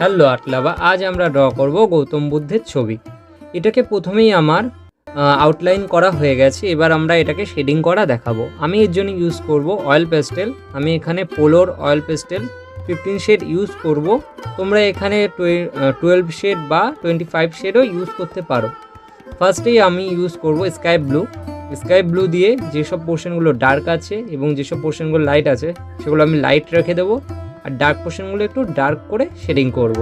Hello art lover, আজ আমরা draw করব গৌতম বুদ্ধের ছবি। এটাকে প্রথমেই আমার আউটলাইন করা হয়ে গেছে, এবার আমরা এটাকে শেডিং করা দেখাবো। আমি এর জন্য ইউজ করব অয়েল পেস্টেল। আমি এখানে পোলোর অয়েল পেস্টেল 15 শেড ইউজ করব। তোমরা এখানে 12 শেড বা 25 শেডও ইউজ করতে পারো। ফার্স্টেই আমি ইউজ করব স্কাই ব্লু দিয়ে যেসব পোর্শনগুলো ডার্ক আছে এবং যেসব পোর্শনগুলো লাইট আছে সেগুলো আমি লাইট রেখে দেবো, আর ডার্ক পোর্শনগুলো একটু ডার্ক করে শেডিং করব।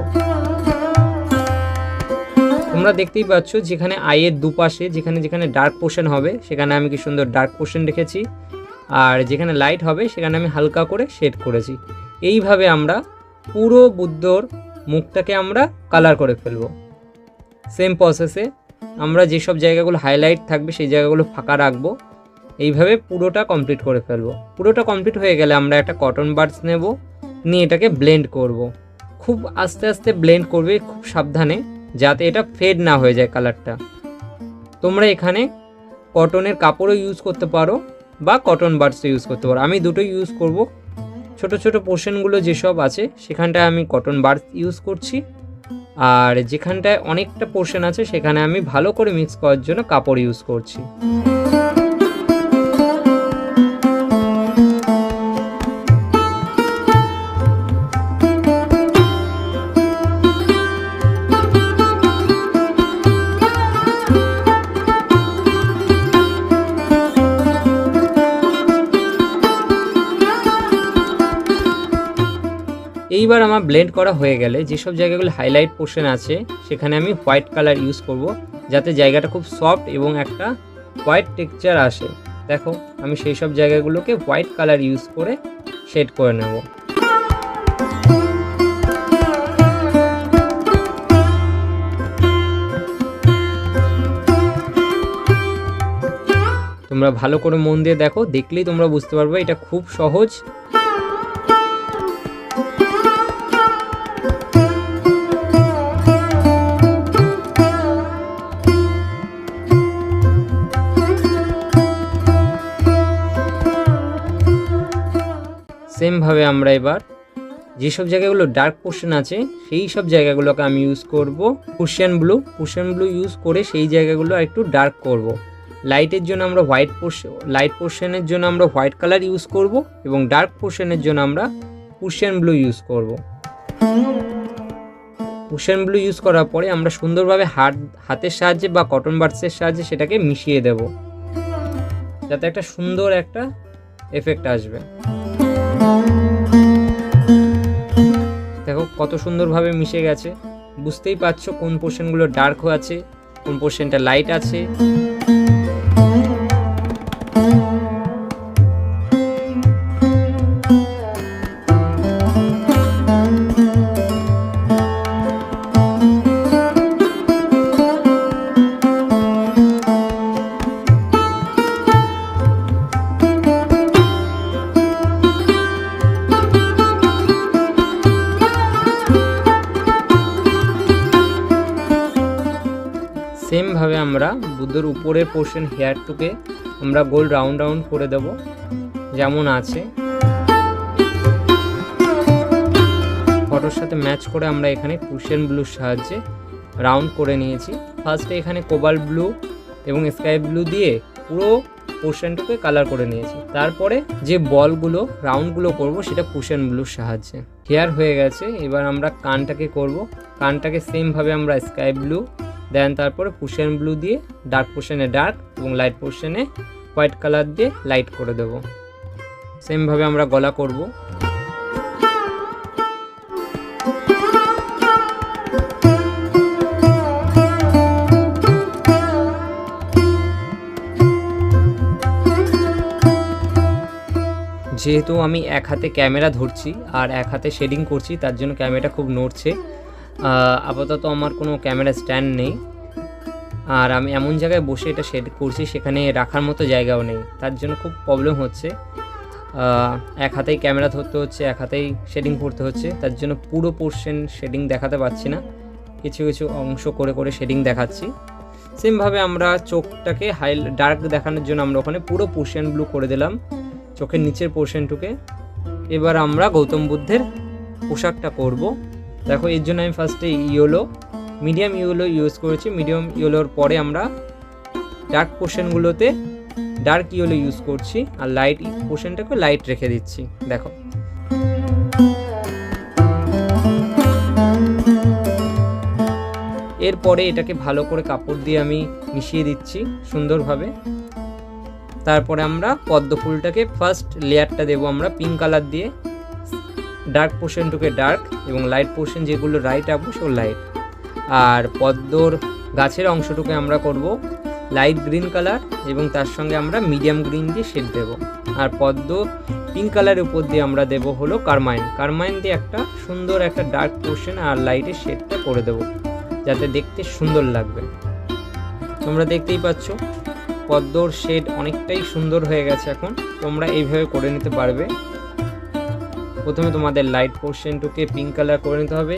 তোমরা দেখতেই পাচ্ছ যেখানে আইয়ের দুপাশে যেখানে যেখানে ডার্ক পোর্শন হবে সেখানে আমি কি সুন্দর ডার্ক পোর্শন রেখেছি, আর যেখানে লাইট হবে সেখানে আমি হালকা করে শেড করেছি। এইভাবে আমরা পুরো বুদ্ধর মুখটাকে আমরা কালার করে ফেলব। সেম প্রসেসে আমরা যেসব জায়গাগুলো হাইলাইট থাকবে সেই জায়গাগুলো ফাঁকা রাখবো। এইভাবে পুরোটা কমপ্লিট করে ফেলবো। পুরোটা কমপ্লিট হয়ে গেলে আমরা একটা কটন বাডস নেব, নিয়ে এটাকে ব্লেন্ড করব। খুব আস্তে আস্তে ব্লেন্ড করবে, খুব সাবধানে, যাতে এটা ফেড না হয়ে যায় কালারটা। তোমরা এখানে কটনের কাপড়ও ইউজ করতে পারো বা কটন বাডসও ইউজ করতে পারো। আমি দুটোই ইউজ করব। ছোট ছোট পোর্শনগুলো যেসব আছে সেখানটায় আমি কটন বাডস ইউজ করছি, আর যেখানটায় অনেকটা পোর্শন আছে সেখানে আমি ভালো করে মিক্স করার জন্য কাপড় ইউজ করছি। এইবার আমার ব্লেন্ড করা হয়ে গেলে যেসব জায়গাগুলো হাইলাইট পোর্শন আছে সেখানে আমি হোয়াইট কালার ইউজ করব, যাতে জায়গাটা খুব সফট এবং একটা হোয়াইট টেক্সচার আসে। দেখো আমি সেই সব জায়গাগুলোকে হোয়াইট কালার ইউজ করে শেড করে নেব। তোমরা ভালো করে মন দিয়ে দেখো, দেখলেই তোমরা বুঝতে পারবে এটা খুব সহজ। সেমভাবে আমরা এবার যেসব জায়গাগুলো ডার্ক পোর্শন আছে সেই সব জায়গাগুলোকে আমি ইউজ করব কুশন ব্লু ইউজ করে সেই জায়গাগুলো একটু ডার্ক করব। লাইটের জন্য আমরা লাইট পোর্শনের জন্য আমরা হোয়াইট কালার ইউজ করব এবং ডার্ক পোর্শনের জন্য আমরা কুশন ব্লু ইউজ করব। কুশন ব্লু ইউজ করার পরে আমরা সুন্দরভাবে হাতের সাহায্যে বা কটন বাডসের সাহায্যে সেটাকে মিশিয়ে দেব, যাতে একটা সুন্দর একটা এফেক্ট আসবে। দেখো কত সুন্দরভাবে মিশে গেছে। বুঝতেই পারছো কোন পোর্শনগুলো ডার্ক আছে, কোন পোর্শনটা লাইট আছে। সেমভাবে আমরা বুদ্ধর উপরের পোর্শন হেয়ারটুকে আমরা গোল রাউন্ড করে দেব যেমন আছে। ফটোর সাথে ম্যাচ করে আমরা এখানে কুশন ব্লুর সাহায্যে রাউন্ড করে নিয়েছি। ফার্স্টে এখানে কোবাল্ট ব্লু এবং স্কাই ব্লু দিয়ে পুরো পোর্শনটুকে কালার করে নিয়েছি। তারপরে যে বলগুলো রাউন্ডগুলো করব সেটা কুশন ব্লুর সাহায্যে। হেয়ার হয়ে গেছে, এবার আমরা কানটাকে করব। কানটাকে সেমভাবে আমরা স্কাই ব্লু দেন তারপরে কুশন ব্লু দিয়ে ডার্ক পোর্শনে ডার্ক এবং লাইট পোর্শনে হোয়াইট কালার দিয়ে লাইট করে দেব। সেমভাবে আমরা গলা করব। যেহেতু আমি এক হাতে ক্যামেরা ধরছি আর এক হাতে শেডিং করছি, তার জন্য ক্যামেরাটা খুব নড়ছে। আপাতত আমার কোনো ক্যামেরা স্ট্যান্ড নেই, আর আমি এমন জায়গায় বসে এটা শেড করছি সেখানে রাখার মতো জায়গাও নেই, তার জন্য খুব প্রবলেম হচ্ছে। এক হাতেই ক্যামেরা ধরতে হচ্ছে, এক হাতেই শেডিং করতে হচ্ছে, তার জন্য পুরো পোর্শন শেডিং দেখাতে পারছি না, কিছু কিছু অংশ করে করে শেডিং দেখাচ্ছি। সেমভাবে আমরা চোখটাকে ডার্ক দেখানোর জন্য আমরা ওখানে পুরো পোর্শন ব্লু করে দিলাম চোখের নিচের পোর্শনটুকে। এবার আমরা গৌতম বুদ্ধের পোশাকটা করব। দেখো এর জন্য আমি ফার্স্টে ইয়েলো, মিডিয়াম ইয়েলো ইউজ করেছি। মিডিয়াম ইয়েলোর পরে আমরা ডার্ক পোর্শনগুলোতে ডার্ক ইয়েলো ইউজ করছি, আর লাইট পোর্শনটাকে লাইট রেখে দিচ্ছি। দেখো এরপরে এটাকে ভালো করে কাপড় দিয়ে আমি মিশিয়ে দিচ্ছি সুন্দরভাবে। তারপরে আমরা পদ্ম ফুলটাকে ফার্স্ট লেয়ারটা দেবো আমরা পিঙ্ক কালার দিয়ে, ডার্ক পোর্শনটুকে ডার্ক এবং লাইট পোর্শন যেগুলো লাইট আঁকবো সেগুলো লাইট। আর পদ্মর গাছের অংশটুকে আমরা করব লাইট গ্রিন কালার এবং তার সঙ্গে আমরা মিডিয়াম গ্রিন দিয়ে শেড দেব। আর পদ্ম পিঙ্ক কালারের উপর দিয়ে আমরা দেব হলো কারমাইন দিয়ে একটা সুন্দর একটা ডার্ক পোর্শন আর লাইটের শেডটা করে দেব, যাতে দেখতে সুন্দর লাগবে। তোমরা দেখতেই পাচ্ছ পদ্মর শেড অনেকটাই সুন্দর হয়ে গেছে। এখন তোমরা এইভাবে করে নিতে পারবে। প্রথমে তোমাদের লাইট পোর্শনটুকে পিঙ্ক কালার করে নিতে হবে,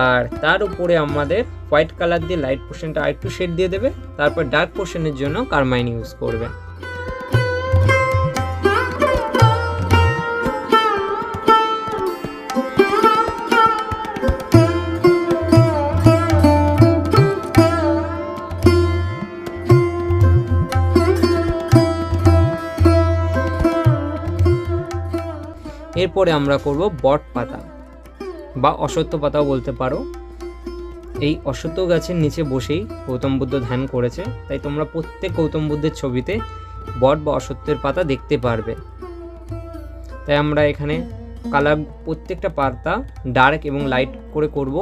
আর তার উপরে আমাদের হোয়াইট কালার দিয়ে লাইট পোর্শনটা আরেকটু শেড দিয়ে দেবে। তারপর ডার্ক পোর্শনের জন্য কারমাইন ইউজ করবে। এরপরে আমরা করব বট পাতা বা অশ্বত্থ পাতাও বলতে পারো। এই অশ্বত্থ গাছের নিচে বসেই গৌতম বুদ্ধ ধ্যান করেছে, তাই তোমরা প্রত্যেক গৌতম বুদ্ধের ছবিতে বট বা অশ্বত্থের পাতা দেখতে পারবে। তাই আমরা এখানে কালার প্রত্যেকটা পাতা ডার্ক এবং লাইট করে করব।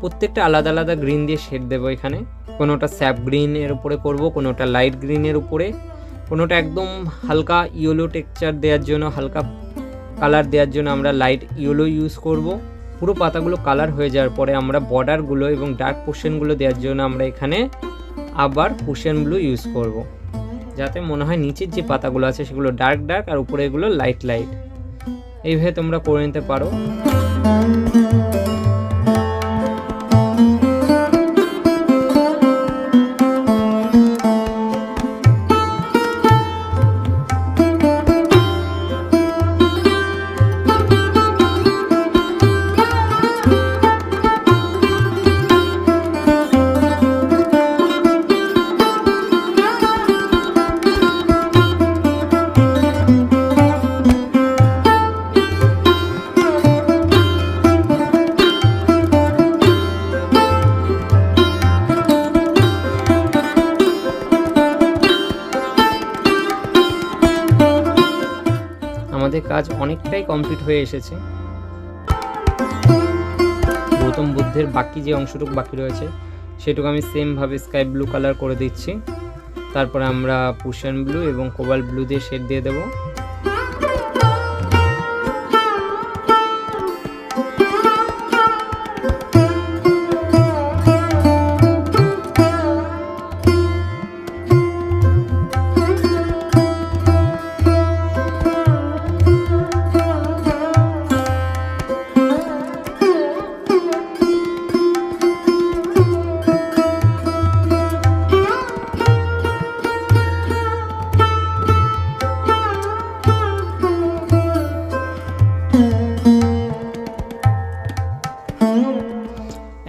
প্রত্যেকটা আলাদা আলাদা গ্রিন দিয়ে শেড দেবো। এখানে কোনোটা স্যাপ গ্রিনের উপরে করব, কোনোটা লাইট গ্রিনের উপরে, কোনোটা একদম হালকা ইয়েলো টেক্সচার দেওয়ার জন্য, হালকা কালার দেওয়ার জন্য আমরা লাইট ইয়েলো ইউজ করব। পুরো পাতাগুলো কালার হয়ে যাওয়ার পরে আমরা বর্ডারগুলো এবং ডার্ক পোর্শনগুলো দেওয়ার জন্য আমরা এখানে আবার কুশন ব্লু ইউজ করব, যাতে মনে হয় নিচের যে পাতাগুলো আছে সেগুলো ডার্ক ডার্ক আর উপরে এগুলো লাইট লাইট। এইভাবে তোমরা করে নিতে পারো। আমাদের কাজ অনেকটাই কমপ্লিট হয়ে এসেছে। গৌতম বুদ্ধের বাকি যে অংশটুকু বাকি রয়েছে সেটুকু আমি সেমভাবে স্কাই ব্লু কালার করে দিচ্ছি। তারপরে আমরা কুশন ব্লু এবং কোবাল্ট ব্লু দিয়ে শেড দিয়ে দেবো।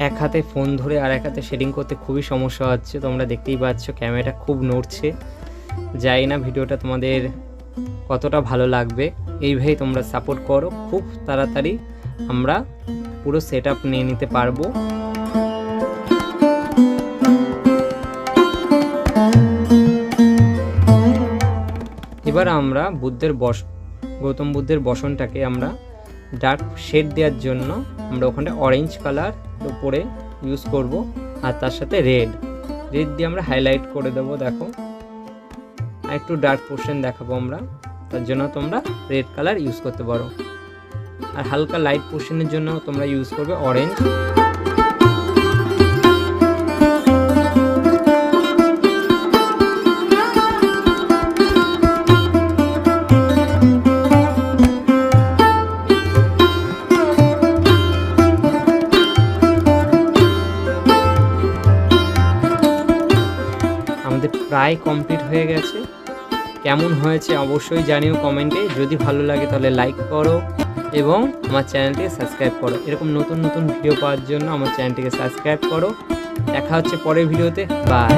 এক হাতে ফোন ধরে আর এক হাতে শেডিং করতে খুবই সমস্যা হচ্ছে। তোমরা দেখতেই পাচ্ছ ক্যামেরাটা খুব নড়ছে। জানি না ভিডিওটা তোমাদের কতটা ভালো লাগবে। এইভাবেই তোমরা সাপোর্ট করো, খুব তাড়াতাড়ি আমরা পুরো সেট আপ নিয়ে নিতে পারবো। এবার আমরা গৌতম বুদ্ধের বসনটাকে আমরা ডার্ক শেড দেওয়ার জন্য আমরা ওখানে অরেঞ্জ কালার উপরে ইউজ করব, আর তার সাথে রেড দিয়ে আমরা হাইলাইট করে দেবো। দেখো আর একটু ডার্ক পোর্শন দেখাবো আমরা, তার জন্য তোমরা রেড কালার ইউজ করতে পারো। আর হালকা লাইট পোর্শনের জন্য তোমরা ইউজ করবে অরেঞ্জ। প্রায় কমপ্লিট হয়ে গেছে। কেমন হয়েছে অবশ্যই জানিও কমেন্টে। যদি ভালো লাগে তাহলে লাইক করো এবং আমার চ্যানেলটিকে সাবস্ক্রাইব করো। এরকম নতুন নতুন ভিডিও পাওয়ার জন্য আমার চ্যানেলটিকে সাবস্ক্রাইব করো। দেখা হচ্ছে পরের ভিডিওতে। বাই।